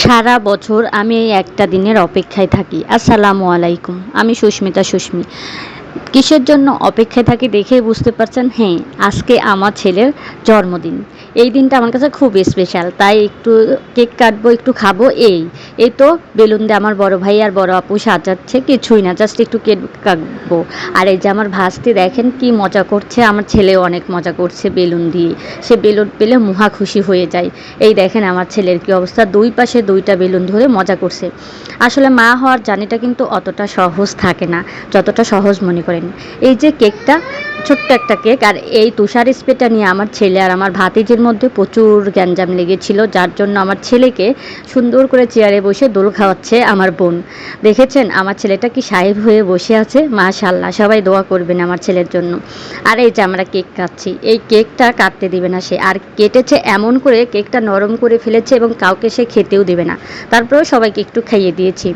সারা বছর আমি এই একটা দিনের অপেক্ষায় থাকি। আসসালামু আলাইকুম। আমি সুস্মি। কিসের জন্য অপেক্ষায় থাকি দেখেই বুঝতে পারছেন। হ্যাঁ, আজকে আমার ছেলের জন্মদিন। এই দিনটা আমার কাছে খুব স্পেশাল। তাই একটু কেক কাটবো, একটু খাবো এই তো বেলুন দিয়ে আমার বড় ভাই আর বড় আপু সাজাচ্ছে, কিছুই না, জাস্ট একটু কেক কাটবো। আর এই যে আমার ভাস্তি দেখেন কি মজা করছে, আমার ছেলেও অনেক মজা করছে বেলুন দিয়ে। সে বেলুন পেলে মহা খুশি হয়ে যায়। এই দেখেন আমার ছেলের কি অবস্থা, দুই পাশে দুইটা বেলুন ধরে মজা করছে। আসলে মা হওয়ার জার্নিটা কিন্তু অতটা সহজ থাকে না যতটা সহজ মনে করেন। এই যে কেকটা, ছোট্ট একটা কেক, আর এই তুষার স্প্রেটা নিয়ে আমার ছেলে আর আমার ভাতিজির মধ্যে প্রচুর গ্যাঞ্জাম লেগেছিল, যার জন্য আমার ছেলেকে সুন্দর করে চেয়ারে বসে দোল খাওয়াচ্ছে আমার বোন। দেখেছেন আমার ছেলেটা কি সাহেব হয়ে বসে আছে, মাশাআল্লাহ। সবাই দোয়া করবেন আমার ছেলের জন্য। আর এই যে আমরা কেক কাটছি, এই কেকটা কাটতে দিবে না সে, আর কেটেছে এমন করে কেকটা নরম করে ফেলেছে এবং কাউকে সে খেতেও দেবে না। তারপরেও সবাইকে একটু খাইয়ে দিয়েছি।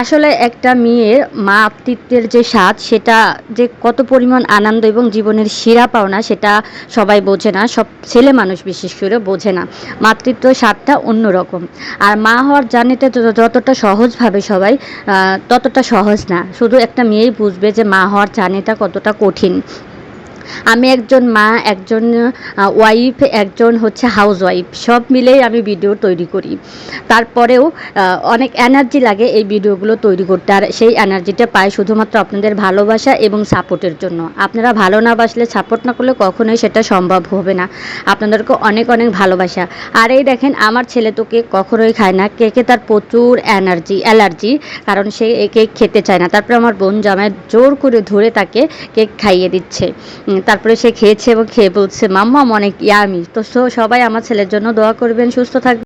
আসলে একটা মেয়ের মাতৃত্বের যে স্বাদ, সেটা যে কত পরিমাণ আনন্দ এবং জীবনের সেরা পাওনা, সেটা সবাই বোঝে না, সব ছেলে মানুষ বিশেষ করে বোঝে না। মাতৃত্ব স্বাদটা অন্যরকম। আর মা হওয়ার জার্নিটা যতটা সহজভাবে সবাই, ততটা সহজ না। শুধু একটা মেয়েই বুঝবে যে মা হওয়ার জার্নিটা কতটা কঠিন। আমি একজন মা, একজন ওয়াইফ, একজন হচ্ছে হাউস ওয়াইফ, সব মিলেই আমি ভিডিও তৈরি করি। তারপরেও অনেক এনার্জি লাগে এই ভিডিওগুলো তৈরি করতে, আর সেই এনার্জিটা পাই শুধুমাত্র আপনাদের ভালোবাসা এবং সাপোর্টের জন্য। আপনারা ভালো না বাসলে, সাপোর্ট না করলে কখনোই সেটা সম্ভব হবে না। আপনাদেরকে অনেক অনেক ভালোবাসা। আর এই দেখেন আমার ছেলে তো কেক কখনোই খায় না, কেকে তার প্রচুর অ্যালার্জি, কারণ সে কেক খেতে চায় না। তারপরে আমার বোন জামাই জোর করে ধরে তাকে কেক খাইয়ে দিচ্ছে। তারপরে সে খেয়েছে এবং খেয়ে বলছে মাম্মা অনেক ইয়ামি। তো সবাই আমার ছেলের জন্য দোয়া করবেন, সুস্থ থাকবেন।